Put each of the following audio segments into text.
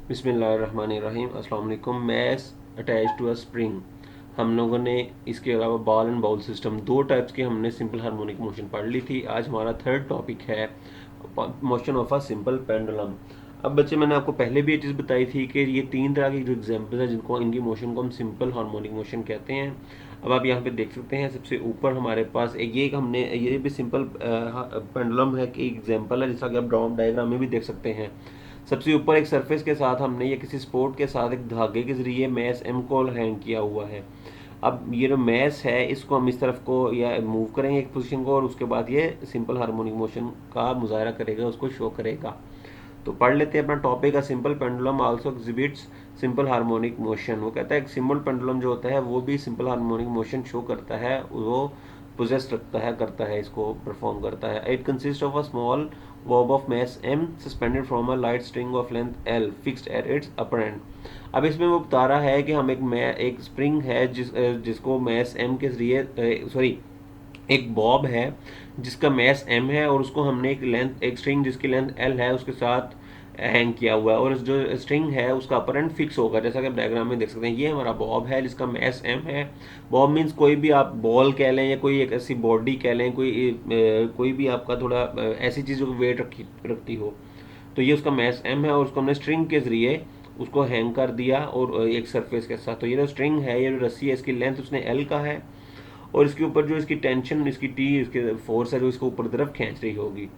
बिस्मिल्लाहिर्रहमानिर्रहीम। अस्सलाम वालेकुम। Mass attach to a spring, हम लोगों ने इसके अलावा बॉल एंड बाउल सिस्टम, दो टाइप्स की हमने सिंपल हार्मोनिक मोशन पढ़ ली थी। आज हमारा थर्ड टॉपिक है motion of a simple pendulum. अब बच्चे, मैंने आपको पहले भी ये चीज़ बताई थी कि ये तीन तरह की जो एग्जाम्पल है जिनको इनकी मोशन को हम सिंपल हार्मोनिक मोशन कहते हैं। अब आप यहाँ पे देख सकते हैं, सबसे ऊपर हमारे पास ये हमने ये भी सिंपल पेंडुलम है कि एग्जाम्पल है, जैसा कि आप डायग्राम में भी देख सकते हैं। सबसे ऊपर एक सरफेस के साथ हमने या किसी स्पोर्ट के साथ एक धागे के जरिए मैस एम को हैंग किया हुआ है। अब ये जो मैस है इसको हम इस तरफ को या मूव करेंगे एक पोजीशन को, और उसके बाद ये सिंपल हार्मोनिक मोशन का मुजाहरा करेगा, उसको शो करेगा। तो पढ़ लेते हैं अपना टॉपिक है। Simple pendulum also exhibits simple harmonic motion. वो कहता है कि सिंपल पेंडुलम जो होता है वो भी सिंपल हार्मोनिक मोशन शो करता है, वो पोजेस रखता है, करता है, इसको परफॉर्म करता है। It consist of a small bob of mass m suspended from a light string of length l fixed at its upper end। अब इसमें वो बता रहा है कि हम एक स्प्रिंग है जिसको मैस m के जरिए एक बॉब है जिसका मैस m है, और उसको हमने एक स्ट्रिंग जिसकी लेंथ l है उसके साथ हैंग किया हुआ है, और जो स्ट्रिंग है उसका अपर एंड फिक्स होगा, जैसा कि आप डायग्राम में देख सकते हैं। ये हमारा बॉब है जिसका मैस m है। बॉब मीन्स कोई भी आप बॉल कह लें या कोई एक ऐसी बॉडी कह लें, कोई भी आपका थोड़ा ऐसी चीज़ जो वेट रखती हो, तो ये उसका मैस m है, और उसको हमने स्ट्रिंग के जरिए उसको हैंग कर दिया और एक सरफेस के साथ। तो ये जो स्ट्रिंग है, ये जो रस्सी है, इसकी लेंथ उसने l का है, और इसके ऊपर जो इसकी टेंशन, इसकी टी, इसके फोर्स है जो इसको ऊपर तरफ खींच रही होगी।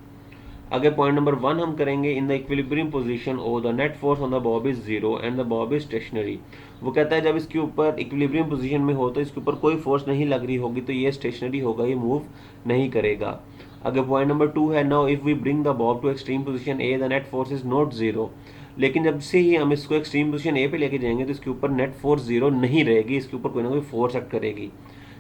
आगे पॉइंट नंबर 1 हम करेंगे। In the equilibrium position O the net force on the bob is zero and the bob is stationary. वो कहता है जब इसके ऊपर इक्विलिब्रियम पोजीशन में हो तो इसके ऊपर कोई फोर्स नहीं लग रही होगी, तो ये स्टेशनरी होगा, ये मूव नहीं करेगा। आगे पॉइंट नंबर 2 है, now if we bring the bob to extreme position A the net force is not zero. लेकिन जब से ही हम इसको एक्सट्रीम पोजीशन ए पे लेके जाएंगे तो इसके ऊपर नेट फोर्स जीरो नहीं रहेगी, इसके ऊपर कोई ना कोई फोर्स एक्ट करेगी।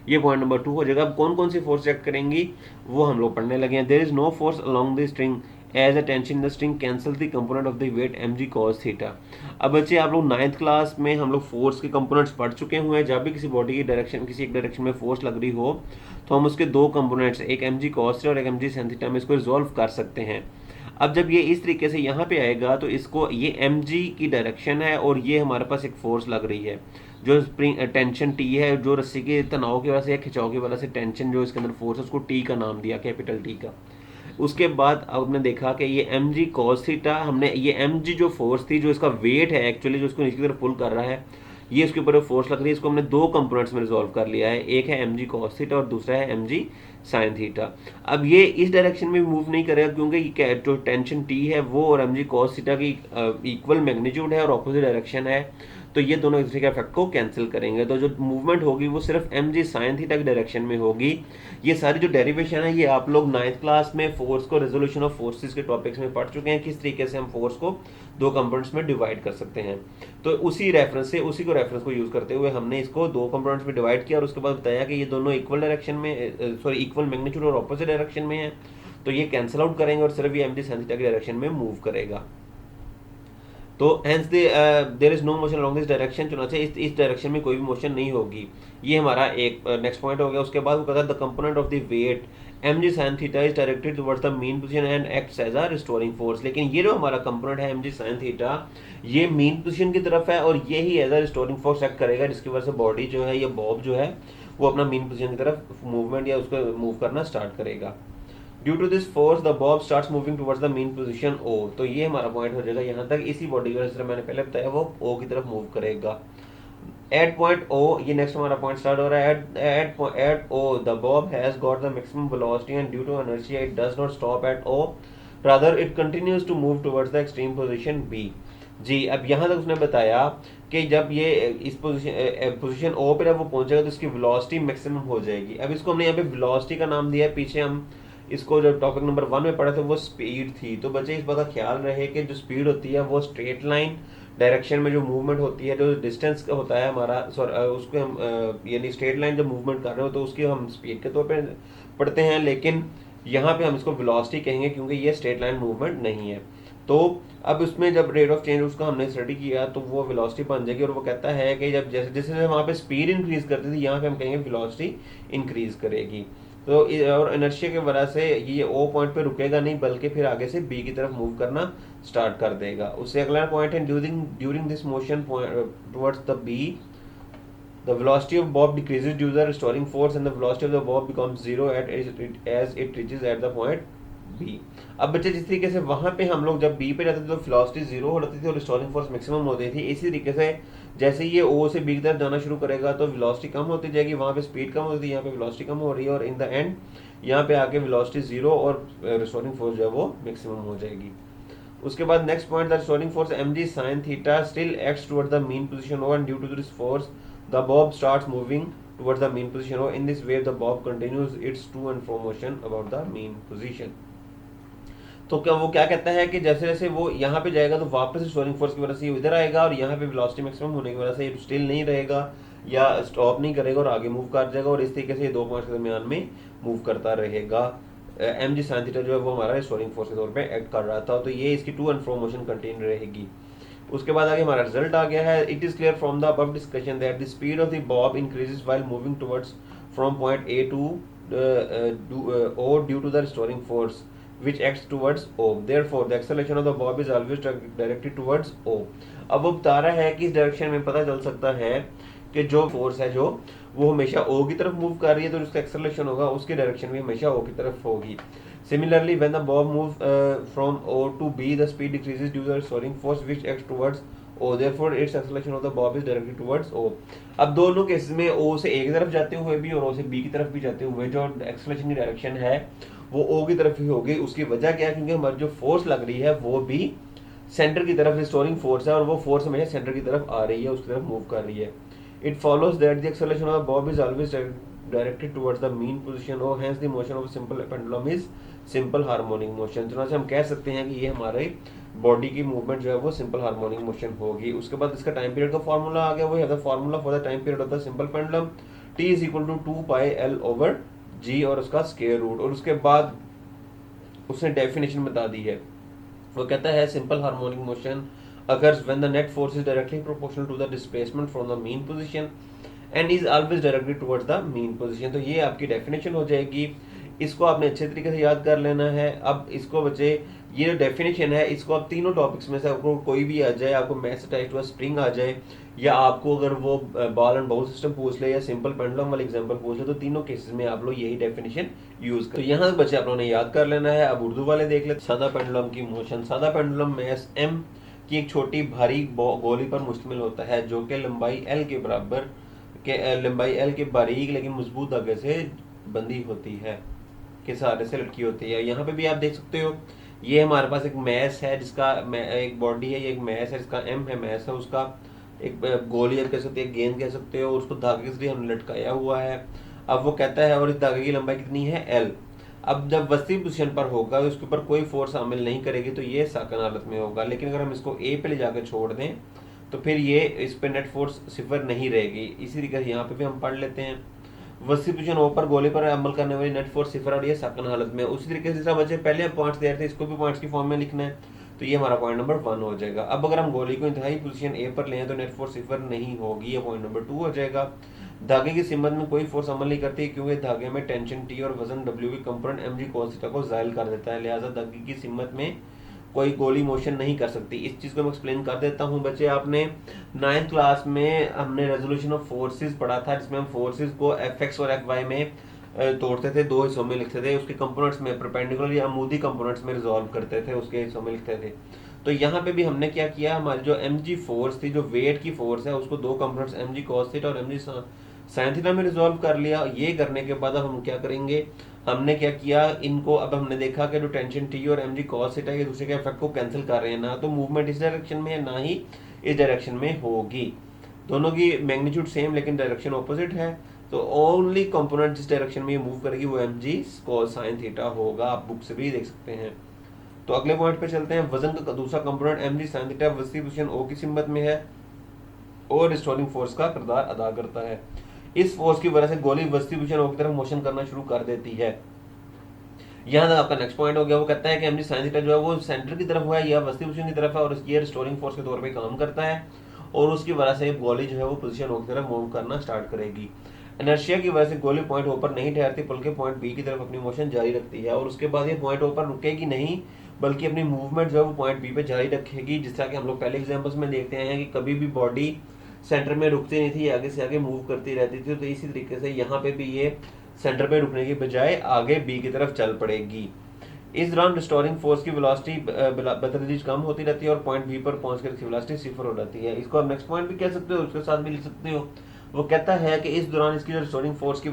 ये पॉइंट नंबर 2 हो जाएगा। अब कौन कौन सी फोर्स एक्ट करेंगी वो हम लोग पढ़ने लगे हैं। There is no force along the string as a tension in the string cancel the component of the weight M G cos theta. अब बच्चे, आप लोग 9th क्लास में हम लोग फोर्स के कंपोनेंट्स पढ़ चुके हुए हैं। जब भी किसी बॉडी की डायरेक्शन, किसी एक डायरेक्शन में फोर्स लग रही हो तो हम उसके दो कंपोनेंट्स, एक एम जी कॉस और एक एम जी साइन थीटा में इसको रिजोल्व कर सकते हैं। अब जब ये इस तरीके से यहाँ पे आएगा तो इसको, ये एम जी की डायरेक्शन है और ये हमारे पास एक फोर्स लग रही है जो स्प्रिंग टेंशन टी है, जो रस्सी के तनाव की वजह से या खिंचाव की वजह से टेंशन जो इसके अंदर फोर्स है उसको टी का नाम दिया, कैपिटल टी का। उसके बाद आपने देखा कि ये एम जी कॉस थीटा, हमने ये एम जी जो फोर्स थी, जो इसका वेट है एक्चुअली, जो इसको नीचे की तरफ पुल कर रहा है, ये इसके ऊपर फोर्स लग रही है, इसको हमने दो कंपोनेंट्स में रिजोल्व कर लिया है। एक है एम जी कॉस थीटा और दूसरा है एम जी साइन थीटा। अब ये इस डायरेक्शन में मूव नहीं करेगा क्योंकि जो टेंशन टी है वो और एम जी कॉस थीटा की इक्वल मैग्नीट्यूड है और ऑपोजिट डायरेक्शन है, तो ये दोनों एक दूसरे के इफेक्ट को कैंसिल करेंगे। तो जो मूवमेंट होगी वो सिर्फ एम जी साइन थीटा की डायरेक्शन में होगी। ये सारी जो डेरिवेशन है ये आप लोग 9th क्लास में फोर्स को, रेजोल्यूशन ऑफ फोर्सेस के टॉपिक्स में पढ़ चुके हैं, किस तरीके से हम फोर्स को दो कंपोनेंट्स में डिवाइड कर सकते हैं। तो उसी रेफरेंस को यूज करते हुए हमने इसको दो कंपोनेंट्स में डिवाइड किया और उसके बाद बताया कि ये दोनों इक्वल डायरेक्शन में, इक्वल मैग्नीट्यूड और ऑपोजिट डायरेक्शन में है, तो ये कैंसिल आउट करेंगे और सिर्फ ये एम जी साइन थीटा की डायरेक्शन में मूव करेगा। तो hence there is no motion along this direction, चुनाचे इस डायरेक्शन में कोई भी मोशन नहीं होगी। ये हमारा एक नेक्स्ट पॉइंट हो गया। उसके बाद वो कहता है the component of the weight M G sine theta is directed towards the mean position and acts as a restoring force. लेकिन ये जो हमारा कंपोनेंट है एम जी साइन थीटा, ये मीन पोजीशन की तरफ है और ये ही as a restoring force act करेगा, जिसकी वजह से बॉडी जो है, ये बॉब जो है, वो अपना मीन पोजीशन की तरफ मूवमेंट या उसको मूव करना स्टार्ट करेगा। Due to this force the bob starts moving towards the mean position O. तो ये हमारा पॉइंट हो जाएगा यहाँ तक। इसी बॉडी का, जैसे मैंने पहले बताया, वो ओ की तरफ मूव करेगा। एट पॉइंट ओ, ये नेक्स्ट हमारा पॉइंट स्टार्ट हो रहा है। At O the bob has got the maximum velocity and due to inertia it does not stop at O, rather it continues to move towards the extreme position B. जी, अब यहाँ तक उसने बताया कि जब ये इस पोजीशन ओ पर वो पहुंचेगा तो इसकी वेलोसिटी मैक्सिमम हो जाएगी। अब इसको हमने यहाँ पे वेलोसिटी का नाम दिया है। पीछे हम इसको जब टॉपिक नंबर 1 में पढ़ा था वो स्पीड थी। तो बच्चे इस बात का ख्याल रहे कि जो स्पीड होती है वो स्ट्रेट लाइन डायरेक्शन में जो मूवमेंट होती है, जो डिस्टेंस का होता है हमारा, उसको हम यानी स्ट्रेट लाइन जब मूवमेंट कर रहे हो तो उसकी हम स्पीड के तौर पे पढ़ते हैं, लेकिन यहाँ पे हम इसको वेलोसिटी कहेंगे क्योंकि ये स्ट्रेट लाइन मूवमेंट नहीं है। तो अब उसमें जब रेट ऑफ चेंज उसका हमने स्टडी किया तो वो वेलोसिटी बन जाएगी, और वो कहता है कि जब जैसे जैसे वहाँ पे स्पीड इंक्रीज करती थी, यहाँ पे हम कहेंगे वेलोसिटी इंक्रीज करेगी। और इनर्शिया की वजह से ये ओ पॉइंट पे रुकेगा नहीं, बल्कि फिर आगे से बी की तरफ मूव करना स्टार्ट कर देगा। उससे अगला पॉइंट है during this motion towards the B the velocity of bob decreases due to the restoring force and the velocity of the bob becomes zero as it reaches at the point B। अब बच्चे जिस तरीके से वहां पे हम लोग जब B पे जाते थे तो वेलोसिटी जीरो हो जाती थी और रिस्टोरिंग फोर्स मैक्सिमम होती थी, इसी तरीके से जैसे ये O से B की तरफ जाना शुरू करेगा तो वेलोसिटी कम होती जाएगी, वहां पे स्पीड कम होती थी, यहाँ पे वेलोसिटी कम हो रही है और इन द एंड यहाँ पे आके वेलोसिटी जीरो और रिस्टोरिंग फोर्स जो है वो मैक्सिमम हो जाएगी। उसके बाद next point, the restoring force mg sin theta still acts toward the mean position O and due to this force the bob starts moving towards the mean position O। in this way the bob continues its to and fro motion about the mean position। तो क्या वो क्या कहता है कि जैसे जैसे वो यहाँ पे जाएगा तो वापस रिस्टोरिंग फोर्स की वजह से ये इधर आएगा और यहाँ पे वेलोसिटी मैक्सिमम होने की वजह से ये स्टिल नहीं रहेगा या स्टॉप नहीं करेगा और आगे मूव कर जाएगा और इस तरीके से ये दो पॉइंट्स के दरमियान में मूव करता रहेगा। एम जी साइन थीटा जो है वो हमारा रिस्टोरिंग फोर्स के तौर पे एक्ट कर रहा था, तो ये इसकी to and fro motion continue रहेगी। उसके बाद आगे हमारा रिजल्ट आ गया है। It is clear from the above discussion that the speed of the bob increases while moving towards from point A to O due to the restoring force which acts towards O। Therefore, the acceleration of the bob is always directed towards O। अब वो बता रहा है कि इस direction में पता चल सकता है कि जो फोर्स है जो वो हमेशा O की तरफ मूव कर रही है, तो जिसका एक्सेलरेशन होगा उसकी डायरेक्शन भी हमेशा O की तरफ होगी। Similarly, when the bob moves from O to B, the speed decreases due to the restoring force which acts towards O। Therefore, its acceleration of the bob is directed towards O। अब दोनों cases में O से A की तरफ जाते हुए भी और O से B की तरफ भी जाते हुए जो एक्सेलरेशन की डायरेक्शन है वो O की तरफ ही होगी। उसकी वजह क्या है, क्योंकि हमारी जो फोर्स लग रही है वो भी सेंटर की तरफ रिस्टोरिंग फोर्स है और वो फोर्स हमेशा सेंटर की तरफ आ रही है, उसकी तरफ मूव कर रही है। It follows that the acceleration of the bob is always directed towards the mean position O, hence the motion of simple pendulum is simple harmonic motion. तो से हम कह सकते हैं कि ये हमारे बॉडी की मूवमेंट जो है वो सिंपल हार्मोनिक मोशन होगी। उसके बाद इसका टाइम पीरियड का फॉर्मूला आ गया, वो है the formula for the time period of the simple pendulum t is equal to 2 pi l over g और उसका स्क्वायर रूट। और उसके बाद उसने डेफिनेशन बता दी है, वो कहता है simple harmonic motion occurs when the net force is directly proportional to the displacement from the mean position and is always directed towards the mean position। तो ये आपकी डेफिनेशन हो जाएगी, इसको आपने अच्छे तरीके से याद कर लेना है। अब इसको बच्चे ये जो डेफिनेशन है इसको आप तीनों टॉपिक्स में से आपको कोई भी आ जाए, आपको मैथ्स अटैच्ड टू स्प्रिंग आ जाए या आपको अगर वो बॉल एंड बाउल सिस्टम पूछ ले या सिंपल पेंडुलम वाला एग्जांपल पूछ ले, तो तीनों केसेस में आप लोग यही डेफिनेशन यूज कर। तो यहाँ तक बच्चे आप लोगों ने याद कर लेना है। अब उर्दू वाले देख लेते। सादा पेंडुलम की मोशन। सादा पेंडुलम मैस m की एक छोटी भारी गोली पर मुश्तमिल होता है जो कि लंबाई l के बराबर लंबाई l के बारीक लेकिन मजबूत धागे से बंधी होती है, के सहारे से लटकी होती है। यहाँ पे भी आप देख सकते हो ये हमारे पास एक मैस है जिसका एक बॉडी है, ये एक मैस है जिसका m है, मैस है उसका एक गोली आप कह सकते हैं, गेंद कह सकते हो, उसको धागे के जरिए हमने लटकाया हुआ है। अब वो कहता है और इस धागे की लंबाई कितनी है l। अब जब वस्ती पोजीशन पर होगा तो उसके ऊपर कोई फोर्स शामिल नहीं करेगी तो ये साकन हालत में होगा, लेकिन अगर हम इसको ए पे ले जाकर छोड़ दें तो फिर ये इस पे नेट फोर्स सिफर नहीं रहेगी। इसी तरीके से यहाँ पे भी हम पढ़ लेते हैं, वस्ती पोजीशन ओ पर गोले पर अमल करने वाली नेट फोर्स सिफर और ये साकन हालत में। उसी तरीके से बच्चे पहले पॉइंट्स दे रहे थे, इसको भी पॉइंट्स की फॉर्म में लिखना है, तो ये हमारा पॉइंट नंबर 1 हो जाएगा। अब अगर हम गोली को इंतहाई पोजीशन ए पर लें तो नेट फोर्स सिफर नहीं होगी, ये पॉइंट नंबर 2 हो जाएगा। धागे की सिमत में कोई फोर्स अमल नहीं करती क्योंकि धागे में टेंशन टी और वजन डब्ल्यू की component M G cos theta को जायल कर देता है, लिहाजा धागे की सिमत में कोई गोली मोशन नहीं कर सकती। इस चीज को मैं एक्सप्लेन कर देता हूं बच्चे। आपने 9th क्लास में हमने रेजोल्यूशन ऑफ फोर्सेस पढ़ा था जिसमें हम फोर्सेस को एफ एक्स और एफ वाई में तोड़ते थे, दो हिस्सों में लिखते थे, उसके कंपोनेंट्स में परपेंडिकुलर या अमूदी कंपोनेंट्स में रिजॉल्व करते थे, उसके हिस्सों में लिखते थे। तो यहाँ पे भी हमने क्या किया, हमारी जो एम जी फोर्स थी, जो वेट की फोर्स है, उसको दो components M G cos theta और एम जी साइन थीटा में रिजॉल्व कर लिया। ये करने के बाद अब हम क्या करेंगे, हमने क्या किया, इनको अब हमने देखा कि जो टेंशन टी और एम जी कॉस थीटा ये दूसरे के इफेक्ट को कैंसिल कर रहे हैं, ना तो मूवमेंट इस डायरेक्शन में है ना ही इस डायरेक्शन में होगी, दोनों की मैग्नीट्यूड सेम लेकिन डायरेक्शन ऑपोजिट है। तो ओनली कंपोनेंट जिस डायरेक्शन में ये मूव करेगी वो M G cos sine theta होगा, आप बुक से भी देख सकते हैं। तो अगले पॉइंट पे चलते हैं। वजन का दूसरा component M G sine theta वस्ती पोजीशन ओ की सिमत में है और रिस्टोरिंग फोर्स का किरदार अदा करता है। इस फोर्स की वजह से गोली वस्ती पोजीशन ओ की तरफ मोशन करना शुरू कर देती है। यहाँ तक आपका नेक्स्ट पॉइंट हो गया, वो कहता है कि एम जी साइन थीटा जो है वो सेंटर की तरफ है या वस्ती पोजीशन की तरफ है और ये रिस्टोरिंग फोर्स के तौर पे काम करता है और उसकी वजह से गोली जो है वो पोजीशन ओ की तरफ मूव करना स्टार्ट करेगी। इनर्शिया की वजह से गोली पॉइंट ओ पर नहीं ठहरती बल्कि पॉइंट बी की तरफ अपनी मोशन जारी रखती है, और उसके बाद ये पॉइंट ओ पर रुकेगी नहीं बल्कि अपनी मूवमेंट जो है वो पॉइंट बी पे जारी रखेगी। जिस तरह कि हम लोग पहले एग्जांपल्स में देखते हैं कि कभी भी बॉडी सेंटर में रुकती नहीं थी, आगे से आगे मूव करती रहती थी। तो इसी तरीके से यहाँ पे भी ये सेंटर पे रुकने की बजाय आगे बी की तरफ चल पड़ेगी। इस दौरान रिस्टोरिंग फोर्स की वेलोसिटी बतदरीज कम होती रहती है और पॉइंट बी पर पहुंचकर इसकी वेलोसिटी 0 हो जाती है। इसको आप नेक्स्ट पॉइंट भी कह सकते हो, उसके साथ भी लिख सकते हो। वो कहता है कि इस दौरान इसकी जो रिस्टोरिंग फोर्स की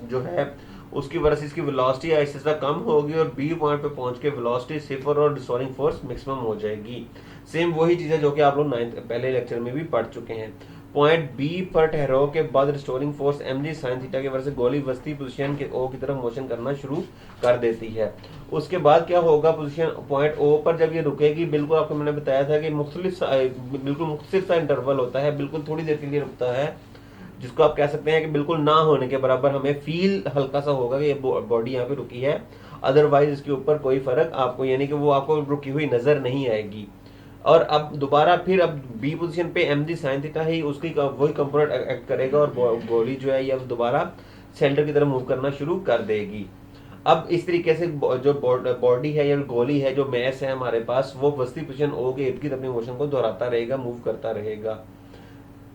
जो है उसकी वजह से इसकी वेलोसिटी आहिस्ता आहिस्ता कम होगी और बी पॉइंट पे पहुंच के वेलोसिटी 0 और रिस्टोरिंग फोर्स मैक्सिमम हो जाएगी। सेम वही चीज़ है जो कि आप लोग पहले लेक्चर में भी पढ़ चुके हैं। पॉइंट बी पर ठहराव के बाद restoring force mg sin theta की वजह से गोली वस्ती पोजीशन के ओ की तरफ मोशन करना शुरू कर देती है। उसके बाद क्या होगा, पोजीशन पॉइंट ओ पर जब ये रुकेगी, बिल्कुल आपको मैंने बताया था कि बिल्कुल मुख्तलिफ सा इंटरवल होता है, बिल्कुल थोड़ी देर के लिए रुकता है, जिसको आप कह सकते हैं कि बिल्कुल ना होने के बराबर हमें फील हल्का सा होगा कि ये बॉडी यहाँ पे रुकी है। अदरवाइज इसके ऊपर कोई फर्क आपको, यानी कि वो आपको रुकी हुई नजर नहीं आएगी। और अब दोबारा फिर अब बी पोजीशन पे mg sin थीटा ही उसकी वही कंपोनेंट एक्ट करेगा और बॉडी जो है ये अब दोबारा सेंटर की तरफ मूव करना शुरू कर देगी। अब इस तरीके से जो बॉडी है या गोली है, जो मैस है हमारे पास, वो वस्ती पोजीशन ओ के इर्द गिर्द अपनी मोशन को दोहराता रहेगा, मूव करता रहेगा।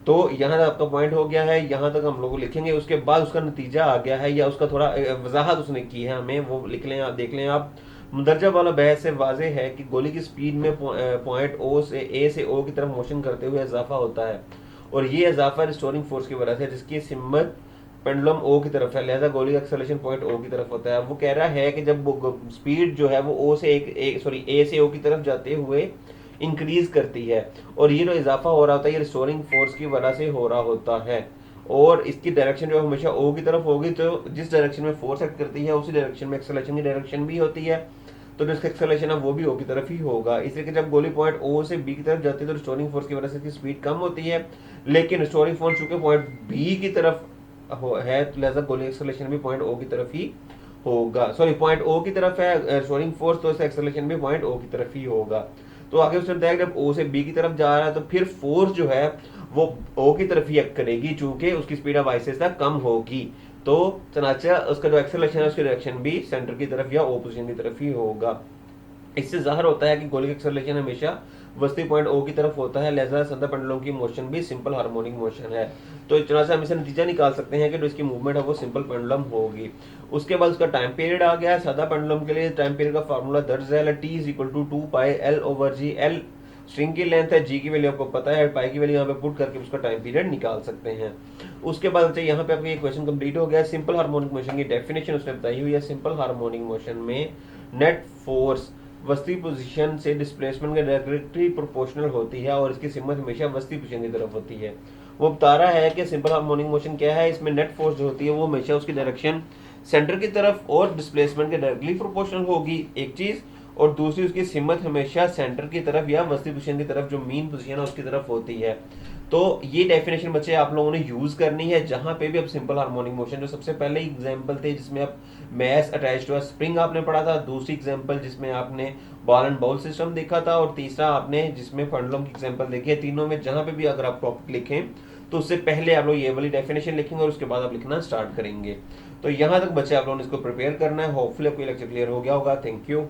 तो यहाँ तक आपका पॉइंट हो गया है, यहाँ तक हम लोग लिखेंगे। उसके बाद उसका नतीजा आ गया है या उसका थोड़ा वजाहत उसने की है, हमें वो लिख लें, आप देख लें। आप मुंदरजा वाला बहस से वाजे है कि गोली की स्पीड में पॉइंट ओ से ए से ओ की तरफ मोशन करते हुए इजाफा होता है, और ये इजाफा रिस्टोरिंग फोर्स की वजह से जिसकी सिमत पेंडुलम ओ की तरफ है, लिहाजा गोली का एक्सेलरेशन पॉइंट ओ की तरफ होता है। वो कह रहा है कि जब स्पीड जो है वो ओ से ए से ओ की तरफ जाते हुए इंक्रीज करती है, और ये जो इजाफा हो रहा होता है ये रिस्टोरिंग फोर्स की वजह से हो रहा होता है, और इसकी डायरेक्शन जो हमेशा ओ की तरफ होगी। तो जिस डायरेक्शन में फोर्स एक्ट करती है उसी डायरेक्शन में एक्सेलरेशन की डायरेक्शन भी होती है, तो जो इसका एक्सेलरेशन है वो भी ओ की तरफ ही होगा। इसलिए कि जब गोली पॉइंट ओ से बी की तरफ जाती है तो रिस्टोरिंग फोर्स की वजह से इसकी स्पीड कम होती है, लेकिन रिस्टोरिंग फोर्स चूंकि पॉइंट बी की तरफ है तो लिहाजा गोली एक्सेलरेशन भी पॉइंट ओ की तरफ ही होगा। सॉरी, पॉइंट ओ की तरफ है रिस्टोरिंग फोर्स, तो इसका एक्सेलरेशन भी पॉइंट ओ की तरफ ही होगा। तो आगे उसने बताया जब ओ से बी की तरफ जा रहा है तो फिर फोर्स जो है वो ओ की तरफ ही एक्ट करेगी, चूंकि उसकी स्पीड अब आहिस्ता कम होगी। तो चनाचा उसका जो एक्सेलरेशन है उसकी डायरेक्शन भी सेंटर की तरफ या ओपोजिशन की तरफ ही होगा। इससे जाहिर होता है कि गोली का एक्सेलरेशन हमेशा वस्ती पॉइंट ओ की तरफ होता है, लिहाजा सदा पेंडुलम की मोशन भी सिंपल हार्मोनिक मोशन है। तो इस तरह से हम इसे नतीजा निकाल सकते हैं कि जो इसकी मूवमेंट है वो सिंपल पेंडुलम होगी। उसके बाद उसका टाइम पीरियड आ गया है। सादा पेंडुलम के लिए टाइम पीरियड का फार्मूला दर्ज है, T is equal to 2 pi L over G. L string की लेंथ है, जी की वैल्यू आपको पता है, पाई की वैल्यू यहाँ पे पुट करके उसका टाइम पीरियड निकाल सकते हैं। उसके बाद यहाँ पे आपका ये क्वेश्चन कंप्लीट हो गया। सिंपल हार्मोनिक मोशन की डेफिनेशन उसने बताई हुई है। सिंपल हार्मोनिक मोशन में नेट फोर्स वस्ती पोजीशन से डिस्प्लेसमेंट के डायरेक्टली प्रोपोर्शनल होती है और इसकी सिमत हमेशा वस्ती पोजीशन की तरफ होती है। वो बता रहा है कि सिंपल हार्मोनिक मोशन क्या है, इसमें नेट फोर्स जो होती है वो हमेशा उसकी डायरेक्शन सेंटर की तरफ और डिस्प्लेसमेंट के डायरेक्टली प्रोपोर्शनल होगी, एक चीज, और दूसरी उसकी सिमत हमेशा सेंटर की तरफ या वस्ती पोजीशन की तरफ, जो मीन पोजीशन है उसकी तरफ होती है। तो ये डेफिनेशन बच्चे आप लोगों ने यूज करनी है जहां पे भी अब सिंपल हार्मोनिक मोशन, जो सबसे पहले एग्जांपल थे जिसमें अब mass attached to a spring आपने पढ़ा था, दूसरी एग्जांपल जिसमें आपने बॉल एंड बाउल सिस्टम देखा था, और तीसरा आपने जिसमें पेंडुलम की एग्जांपल देखी है। तीनों में जहां पे भी अगर आप टॉपिक लिखें तो उससे पहले आप लोग ये वाली डेफिनेशन लिखेंगे और उसके बाद आप लिखना स्टार्ट करेंगे। तो यहाँ तक बच्चे आप लोगों ने इसको प्रिपेयर करना है। होपफुली आपको लेक्चर क्लियर हो गया होगा। Thank you.